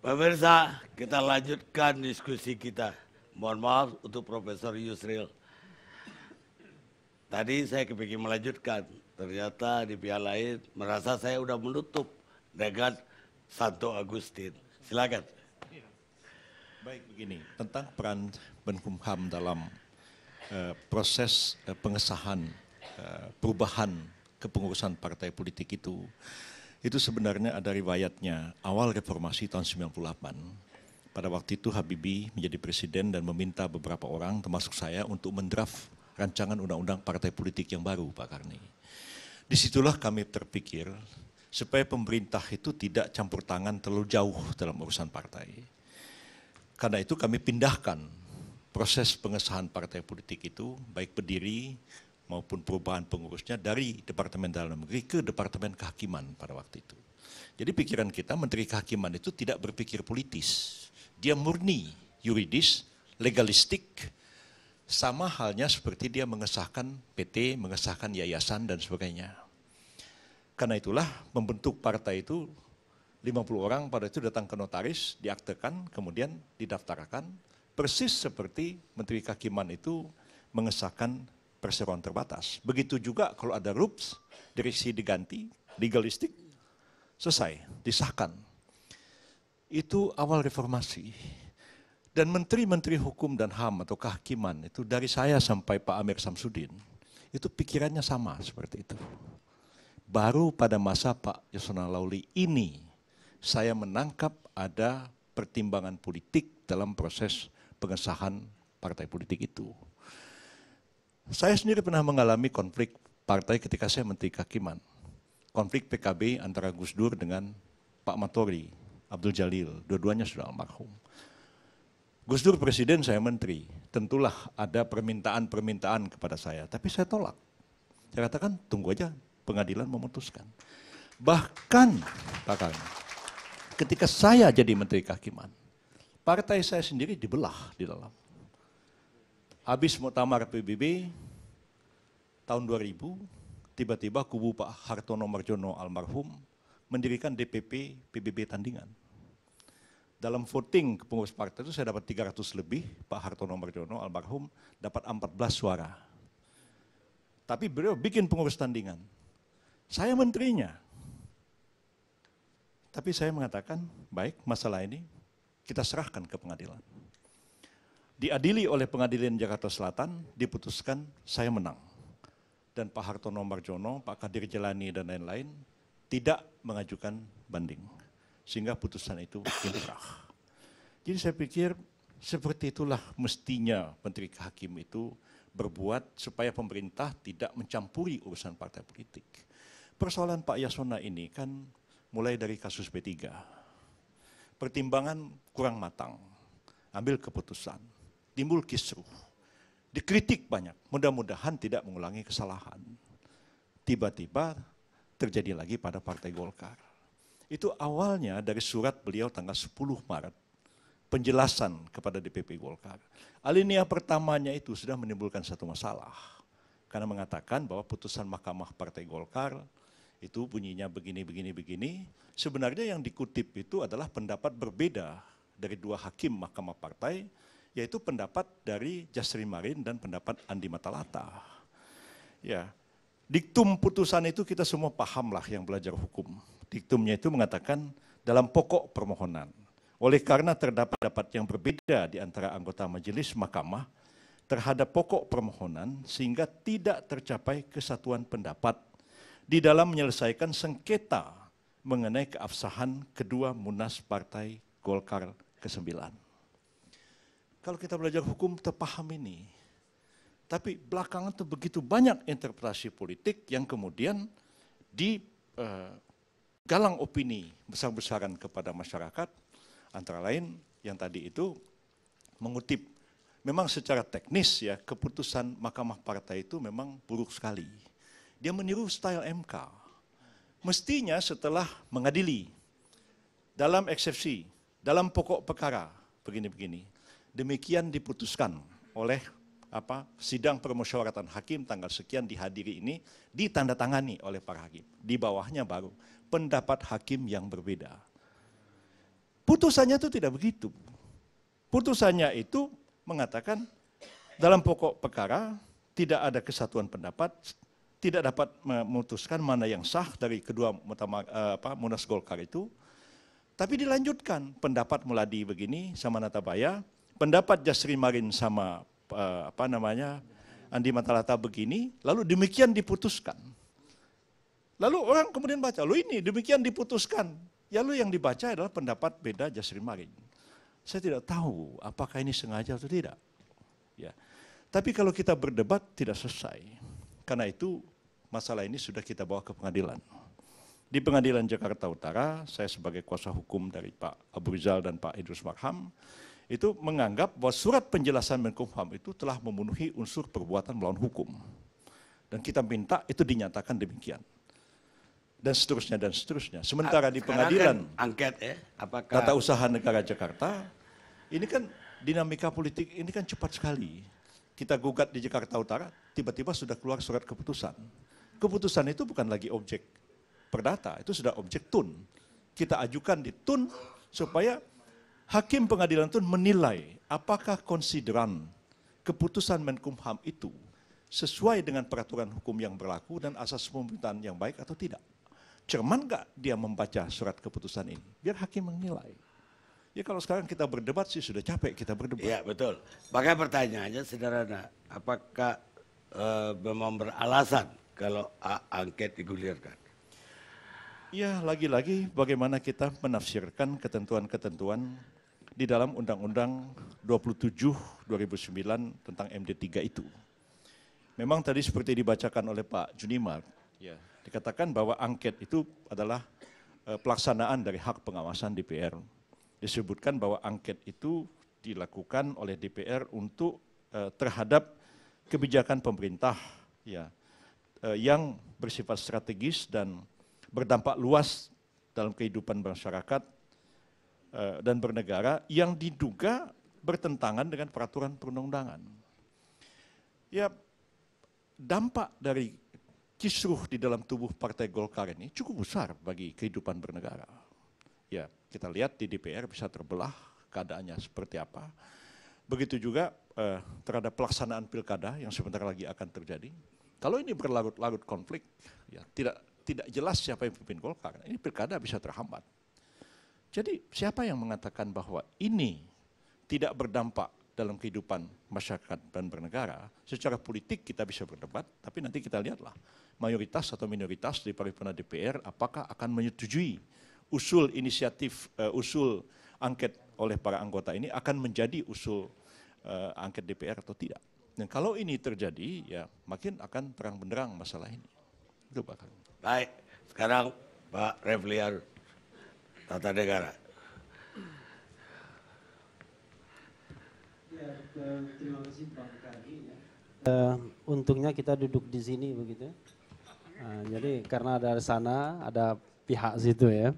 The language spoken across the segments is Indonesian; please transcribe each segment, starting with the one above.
Pemirsa, kita lanjutkan diskusi kita. Mohon maaf untuk Profesor Yusril. Tadi saya kepingin melanjutkan, ternyata di pihak lain merasa saya udah menutup dengan Santo Agustin. Silakan. Baik, begini, tentang peran Menkumham dalam proses pengesahan perubahan kepengurusan partai politik itu sebenarnya ada riwayatnya. Awal reformasi tahun 98, pada waktu itu Habibie menjadi presiden dan meminta beberapa orang termasuk saya untuk mendraft rancangan undang-undang partai politik yang baru, Pak Karni. Disitulah kami terpikir supaya pemerintah itu tidak campur tangan terlalu jauh dalam urusan partai. Karena itu kami pindahkan proses pengesahan partai politik itu, baik berdiri maupun perubahan pengurusnya dari Departemen Dalam Negeri ke Departemen Kehakiman pada waktu itu. Jadi pikiran kita, Menteri Kehakiman itu tidak berpikir politis. Dia murni yuridis, legalistik, sama halnya seperti dia mengesahkan PT, mengesahkan yayasan dan sebagainya. Karena itulah membentuk partai itu 50 orang pada itu datang ke notaris, diaktekan, kemudian didaftarkan, persis seperti Menteri Kehakiman itu mengesahkan perseroan terbatas. Begitu juga kalau ada RUPS, direksi diganti, legalistik, selesai, disahkan. Itu awal reformasi. Dan menteri-menteri hukum dan HAM atau kehakiman itu dari saya sampai Pak Amir Samsudin, itu pikirannya sama seperti itu. Baru pada masa Pak Yasona Lawli ini, saya menangkap ada pertimbangan politik dalam proses pengesahan partai politik itu. Saya sendiri pernah mengalami konflik partai ketika saya Menteri Kehakiman. Konflik PKB antara Gus Dur dengan Pak Matori, Abdul Jalil, dua-duanya sudah almarhum. Gus Dur presiden, saya menteri. Tentulah ada permintaan-permintaan kepada saya, tapi saya tolak. Saya katakan tunggu aja pengadilan memutuskan. Bahkan, Pak Kang, ketika saya jadi Menteri Kehakiman, partai saya sendiri dibelah di dalam. Habis muktamar PBB tahun 2000, tiba-tiba kubu Pak Hartono Marjono almarhum mendirikan DPP PBB Tandingan. Dalam voting pengurus partai itu saya dapat 300 lebih, Pak Hartono Marjono almarhum dapat 14 suara. Tapi beliau bikin pengurus tandingan. Saya menterinya. Tapi saya mengatakan, baik masalah ini kita serahkan ke pengadilan. Diadili oleh pengadilan Jakarta Selatan, diputuskan saya menang. Dan Pak Hartono Marjono, Pak Kadir Jelani dan lain-lain tidak mengajukan banding. Sehingga putusan itu inkrah. Jadi saya pikir seperti itulah mestinya Menteri Hakim itu berbuat supaya pemerintah tidak mencampuri urusan partai politik. Persoalan Pak Yasona ini kan mulai dari kasus B3. Pertimbangan kurang matang, ambil keputusan, timbul kisruh, dikritik banyak, mudah-mudahan tidak mengulangi kesalahan. Tiba-tiba terjadi lagi pada Partai Golkar. Itu awalnya dari surat beliau tanggal 10 Maret, penjelasan kepada DPP Golkar. Alinea pertamanya itu sudah menimbulkan satu masalah, karena mengatakan bahwa putusan Mahkamah Partai Golkar itu bunyinya begini. Sebenarnya yang dikutip itu adalah pendapat berbeda dari dua hakim Mahkamah Partai, yaitu pendapat dari Jasri Marin dan pendapat Andi Matalata. Ya, diktum putusan itu kita semua paham lah yang belajar hukum. Diktumnya itu mengatakan dalam pokok permohonan. Oleh karena terdapat yang berbeda di antara anggota majelis mahkamah terhadap pokok permohonan sehingga tidak tercapai kesatuan pendapat di dalam menyelesaikan sengketa mengenai keabsahan kedua Munas Partai Golkar ke-9. Kalau kita belajar hukum terpaham ini. Tapi belakangan itu begitu banyak interpretasi politik yang kemudian galang opini besar-besaran kepada masyarakat, antara lain yang tadi itu mengutip, memang secara teknis ya keputusan Mahkamah Partai itu memang buruk sekali. Dia meniru style MK. Mestinya setelah mengadili, dalam eksepsi, dalam pokok perkara, begini-begini, demikian diputuskan oleh sidang permusyawaratan hakim tanggal sekian dihadiri ini, ditandatangani oleh para hakim. Di bawahnya baru pendapat hakim yang berbeda. putusannya itu tidak begitu. Putusannya itu mengatakan dalam pokok perkara tidak ada kesatuan pendapat, tidak dapat memutuskan mana yang sah dari kedua Munas Golkar itu. Tapi dilanjutkan, pendapat Muladi begini sama Natabaya, pendapat Jasri Marin sama Andi Matalata begini, lalu demikian diputuskan. Lalu orang kemudian baca, lo ini demikian diputuskan. Ya lo yang dibaca adalah pendapat beda Jasri Marin. Saya tidak tahu apakah ini sengaja atau tidak. Ya. Tapi kalau kita berdebat tidak selesai. Karena itu masalah ini sudah kita bawa ke pengadilan. Di Pengadilan Jakarta Utara, saya sebagai kuasa hukum dari Pak Abu Rizal dan Pak Idrus Marham, itu menganggap bahwa surat penjelasan Menkumham itu telah memenuhi unsur perbuatan melawan hukum. Dan kita minta itu dinyatakan demikian. Dan seterusnya dan seterusnya. Sementara di pengadilan kan angket ya, apakah Tata Usaha Negara Jakarta, ini kan dinamika politik ini kan cepat sekali. Kita gugat di Jakarta Utara, tiba-tiba sudah keluar surat keputusan. Keputusan itu bukan lagi objek perdata, itu sudah objek tun. Kita ajukan di tun supaya hakim pengadilan tun menilai apakah konsideran keputusan Menkumham itu sesuai dengan peraturan hukum yang berlaku dan asas pemerintahan yang baik atau tidak. Cerman nggak dia membaca surat keputusan ini? Biar hakim menilai. Ya kalau sekarang kita berdebat sih sudah capek kita berdebat. Ya betul. Makanya pertanyaannya sederhana, apakah memang beralasan kalau angket digulirkan? Ya lagi-lagi bagaimana kita menafsirkan ketentuan-ketentuan di dalam Undang-Undang 27 2009 tentang MD3 itu. Memang tadi seperti dibacakan oleh Pak Junimar, ya, dikatakan bahwa angket itu adalah pelaksanaan dari hak pengawasan DPR. Disebutkan bahwa angket itu dilakukan oleh DPR untuk terhadap kebijakan pemerintah ya, yang bersifat strategis dan berdampak luas dalam kehidupan masyarakat dan bernegara yang diduga bertentangan dengan peraturan perundang-undangan. Ya, dampak dari kisruh di dalam tubuh Partai Golkar ini cukup besar bagi kehidupan bernegara. Ya, kita lihat di DPR bisa terbelah keadaannya seperti apa. Begitu juga terhadap pelaksanaan pilkada yang sebentar lagi akan terjadi. Kalau ini berlarut-larut konflik, ya tidak jelas siapa yang memimpin Golkar. Ini pilkada bisa terhambat. Jadi siapa yang mengatakan bahwa ini tidak berdampak dalam kehidupan masyarakat dan bernegara? Secara politik kita bisa berdebat, tapi nanti kita lihatlah mayoritas atau minoritas di paripurna DPR apakah akan menyetujui usul inisiatif, usul angket oleh para anggota ini akan menjadi usul angket DPR atau tidak. Dan kalau ini terjadi, ya makin akan terang benderang masalah ini. Itu Pak. Baik, sekarang Pak Refliar Tata Negara. Ya, terima kasih Pak Kadi. Untungnya kita duduk di sini begitu. Jadi karena ada sana, ada pihak situ ya.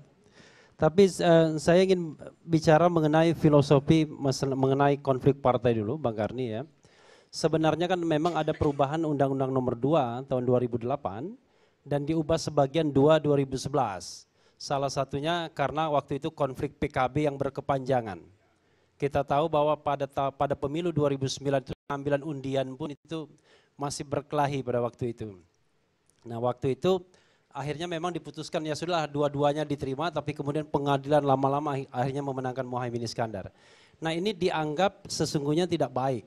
Tapi saya ingin bicara mengenai filosofi, mengenai konflik partai dulu, Bang Karni ya. Sebenarnya kan memang ada perubahan Undang-Undang Nomor 2 tahun 2008 dan diubah sebagian 2 2011. Salah satunya karena waktu itu konflik PKB yang berkepanjangan. Kita tahu bahwa pada pemilu 2009 itu pengambilan undian pun itu masih berkelahi pada waktu itu. Nah waktu itu akhirnya memang diputuskan ya sudah dua-duanya diterima, tapi kemudian pengadilan lama-lama akhirnya memenangkan Muhaimin Iskandar. Nah ini dianggap sesungguhnya tidak baik.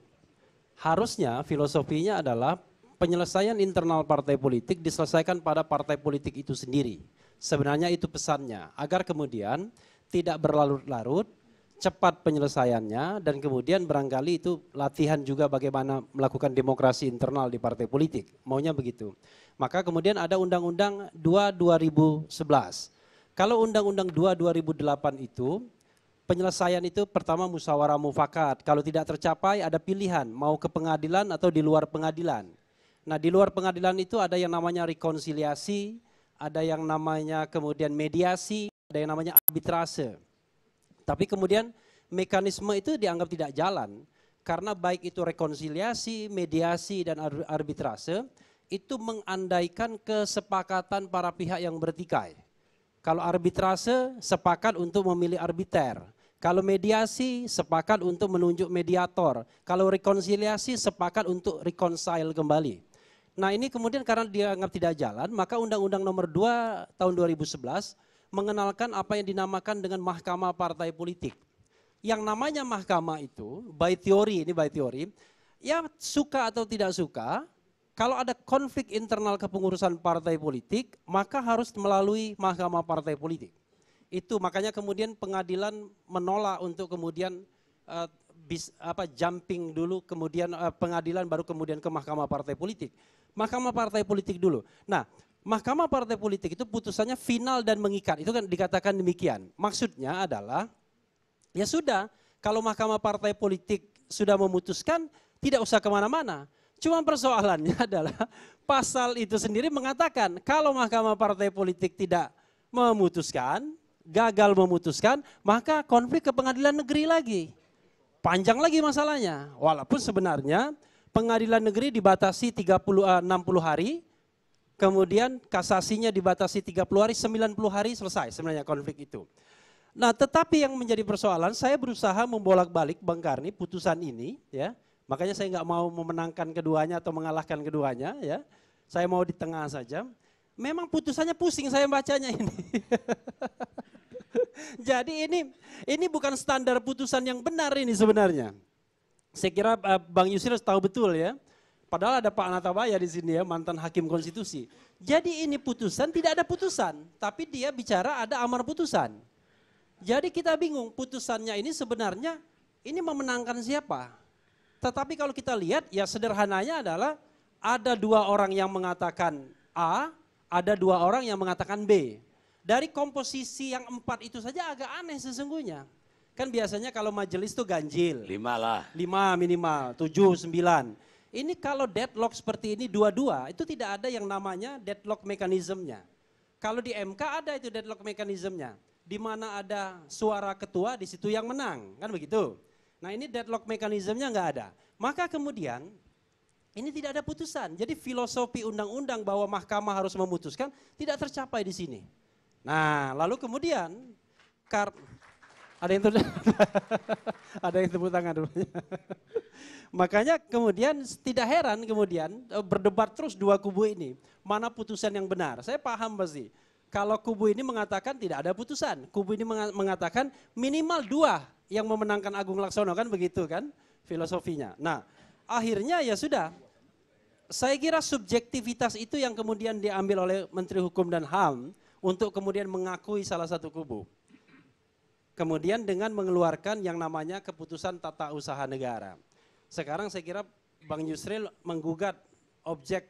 Harusnya filosofinya adalah penyelesaian internal partai politik diselesaikan pada partai politik itu sendiri. Sebenarnya itu pesannya, agar kemudian tidak berlarut-larut, cepat penyelesaiannya, dan kemudian barangkali itu latihan juga bagaimana melakukan demokrasi internal di partai politik. Maunya begitu. Maka kemudian ada Undang-Undang 2 2011. Kalau Undang-Undang 2 2008 itu, penyelesaian itu pertama musyawarah mufakat. Kalau tidak tercapai ada pilihan, mau ke pengadilan atau di luar pengadilan. Nah di luar pengadilan itu ada yang namanya rekonsiliasi, ada yang namanya kemudian mediasi, ada yang namanya arbitrase. Tapi kemudian mekanisme itu dianggap tidak jalan, karena baik itu rekonsiliasi, mediasi, dan arbitrase, itu mengandaikan kesepakatan para pihak yang bertikai. Kalau arbitrase sepakat untuk memilih arbiter. Kalau mediasi sepakat untuk menunjuk mediator. Kalau rekonsiliasi sepakat untuk reconcile kembali. Nah ini kemudian karena dianggap tidak jalan, maka Undang-Undang Nomor 2 tahun 2011 mengenalkan apa yang dinamakan dengan Mahkamah Partai Politik. Yang namanya mahkamah itu, by theory, ya suka atau tidak suka, kalau ada konflik internal kepengurusan partai politik, maka harus melalui Mahkamah Partai Politik. Itu makanya kemudian pengadilan menolak untuk kemudian jumping dulu, kemudian pengadilan baru kemudian ke Mahkamah Partai Politik. Mahkamah Partai Politik dulu. Nah, Mahkamah Partai Politik itu putusannya final dan mengikat. Itu kan dikatakan demikian. Maksudnya adalah, ya sudah, kalau Mahkamah Partai Politik sudah memutuskan, tidak usah kemana-mana. Cuma persoalannya adalah pasal itu sendiri mengatakan kalau Mahkamah Partai Politik tidak memutuskan, gagal memutuskan, maka konflik ke pengadilan negeri lagi. Panjang lagi masalahnya. Walaupun sebenarnya pengadilan negeri dibatasi 60 hari, kemudian kasasinya dibatasi 30 hari, 90 hari selesai sebenarnya konflik itu. Nah tetapi yang menjadi persoalan, saya berusaha membolak-balik Bang Karni putusan ini, ya. Makanya saya nggak mau memenangkan keduanya atau mengalahkan keduanya, ya. Saya mau di tengah saja. Memang putusannya pusing saya bacanya ini. Jadi ini bukan standar putusan yang benar ini sebenarnya. Saya kira Bang Yusril tahu betul ya. Padahal ada Pak Natabaya di sini ya, mantan hakim konstitusi. Jadi ini putusan tidak ada putusan, tapi dia bicara ada amar putusan. Jadi kita bingung putusannya ini sebenarnya ini memenangkan siapa? Tetapi kalau kita lihat ya sederhananya adalah ada dua orang yang mengatakan A, ada dua orang yang mengatakan B. Dari komposisi yang 4 itu saja agak aneh sesungguhnya. Kan biasanya kalau majelis itu ganjil. 5 lah. 5 minimal, 7, 9. Ini kalau deadlock seperti ini dua-dua itu tidak ada yang namanya deadlock mekanismenya. Kalau di MK ada itu deadlock mekanismenya. Di mana ada suara ketua di situ yang menang, kan begitu. Nah ini deadlock mekanismenya nggak ada. Maka kemudian ini tidak ada putusan. Jadi filosofi undang-undang bahwa mahkamah harus memutuskan tidak tercapai di sini. Nah lalu kemudian ada yang tepuk tangan dulu. Makanya kemudian tidak heran kemudian berdebat terus dua kubu ini. Mana putusan yang benar? Saya paham pasti. Kalau kubu ini mengatakan tidak ada putusan. Kubu ini mengatakan minimal 2 yang memenangkan Agung Laksono, kan begitu kan filosofinya. Nah akhirnya ya sudah. Saya kira subjektivitas itu yang kemudian diambil oleh Menteri Hukum dan HAM untuk kemudian mengakui salah satu kubu. Kemudian dengan mengeluarkan yang namanya keputusan tata usaha negara. Sekarang saya kira Bang Yusril menggugat objek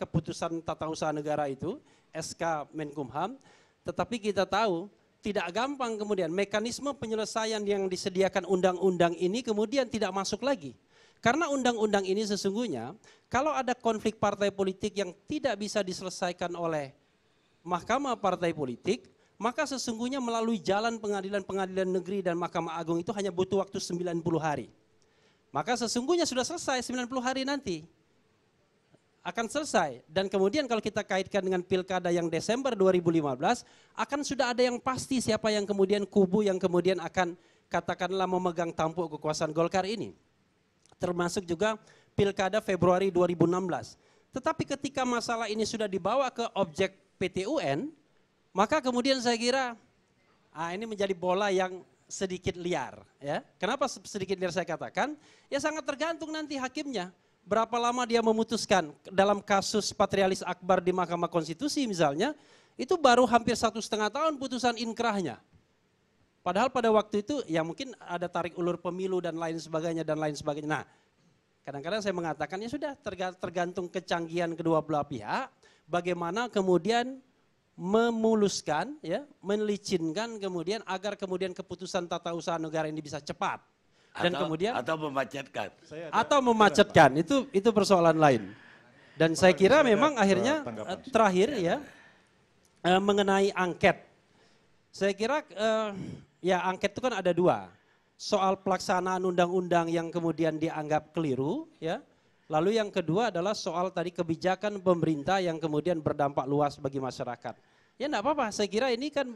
keputusan tata usaha negara itu, SK Menkumham, tetapi kita tahu tidak gampang kemudian mekanisme penyelesaian yang disediakan undang-undang ini kemudian tidak masuk lagi. Karena undang-undang ini sesungguhnya kalau ada konflik partai politik yang tidak bisa diselesaikan oleh Mahkamah Partai Politik, maka sesungguhnya melalui jalan pengadilan negeri dan Mahkamah Agung itu hanya butuh waktu 90 hari. Maka sesungguhnya sudah selesai 90 hari nanti. Akan selesai. Dan kemudian kalau kita kaitkan dengan pilkada yang Desember 2015, akan sudah ada yang pasti siapa yang kemudian kubu yang kemudian akan katakanlah memegang tampuk kekuasaan Golkar ini. Termasuk juga pilkada Februari 2016. Tetapi ketika masalah ini sudah dibawa ke objek PT UN, maka kemudian saya kira ini menjadi bola yang sedikit liar. Ya. Kenapa sedikit liar saya katakan? Ya sangat tergantung nanti hakimnya. Berapa lama dia memutuskan dalam kasus Patrialis Akbar di Mahkamah Konstitusi misalnya, itu baru hampir 1,5 tahun putusan inkrahnya. Padahal pada waktu itu ya mungkin ada tarik ulur pemilu dan lain sebagainya dan lain sebagainya. Nah kadang-kadang saya mengatakan ya sudah tergantung kecanggihan kedua belah pihak, bagaimana kemudian memuluskan, ya, melicinkan kemudian agar kemudian keputusan tata usaha negara ini bisa cepat. Dan kemudian atau memacetkan. Atau memacetkan, itu persoalan lain. Dan saya kira memang akhirnya terakhir ya mengenai angket. Saya kira ya angket itu kan ada 2. Soal pelaksanaan undang-undang yang kemudian dianggap keliru, ya. Lalu yang kedua adalah soal tadi kebijakan pemerintah yang kemudian berdampak luas bagi masyarakat. Ya enggak apa-apa, saya kira ini kan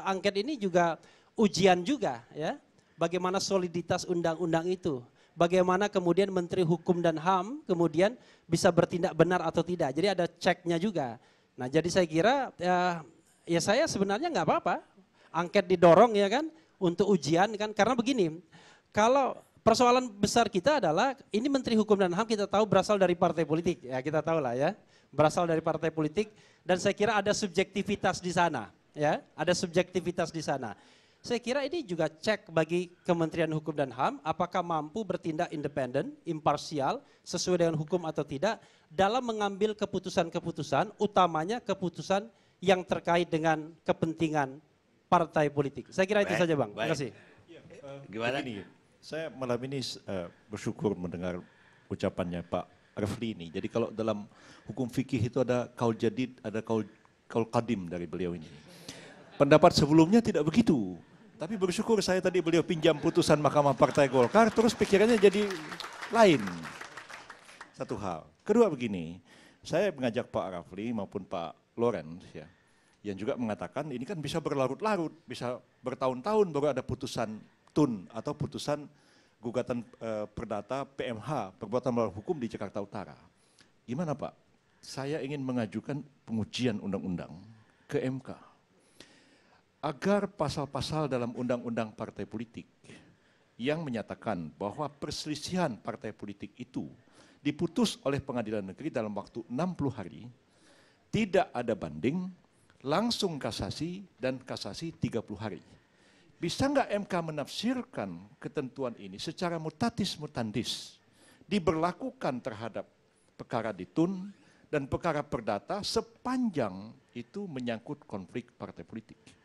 angket ini juga ujian juga ya. Bagaimana soliditas undang-undang itu. Bagaimana kemudian Menteri Hukum dan HAM kemudian bisa bertindak benar atau tidak. Jadi ada ceknya juga. Nah jadi saya kira ya saya sebenarnya nggak apa-apa. Angket didorong ya kan untuk ujian kan. Karena begini, kalau persoalan besar kita adalah ini Menteri Hukum dan HAM kita tahu berasal dari partai politik. Ya kita tahu lah ya. Berasal dari partai politik dan saya kira ada subjektivitas di sana. Ya, ada subjektivitas di sana. Saya kira ini juga cek bagi Kementerian Hukum dan HAM apakah mampu bertindak independen, imparsial, sesuai dengan hukum atau tidak dalam mengambil keputusan-keputusan, utamanya keputusan yang terkait dengan kepentingan partai politik. Saya kira itu saja Bang. Terima kasih. Gimana? Begini, saya malam ini bersyukur mendengar ucapannya Pak Refli ini. Jadi kalau dalam hukum fikih itu ada kaul jadid, ada kaul qadim dari beliau ini. Pendapat sebelumnya tidak begitu. Tapi bersyukur saya tadi beliau pinjam putusan Mahkamah Partai Golkar, terus pikirannya jadi lain. Satu hal. Kedua begini, saya mengajak Pak Rafli maupun Pak Lorenz ya, yang juga mengatakan ini kan bisa berlarut-larut, bisa bertahun-tahun baru ada putusan TUN atau putusan gugatan perdata PMH, perbuatan melawan hukum di Jakarta Utara. Gimana Pak? Saya ingin mengajukan pengujian undang-undang ke MK. Agar pasal-pasal dalam undang-undang partai politik yang menyatakan bahwa perselisihan partai politik itu diputus oleh pengadilan negeri dalam waktu 60 hari, tidak ada banding, langsung kasasi dan kasasi 30 hari. Bisa nggak MK menafsirkan ketentuan ini secara mutatis mutandis, diberlakukan terhadap perkara di TUN dan perkara perdata sepanjang itu menyangkut konflik partai politik.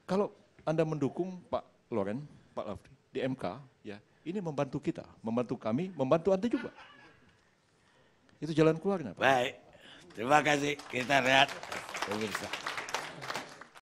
Kalau Anda mendukung Pak Loren, Pak Lafri di MK, ya ini membantu kita, membantu kami, membantu Anda juga. Itu jalan keluarnya Pak. Baik, terima kasih. Kita lihat pemirsa.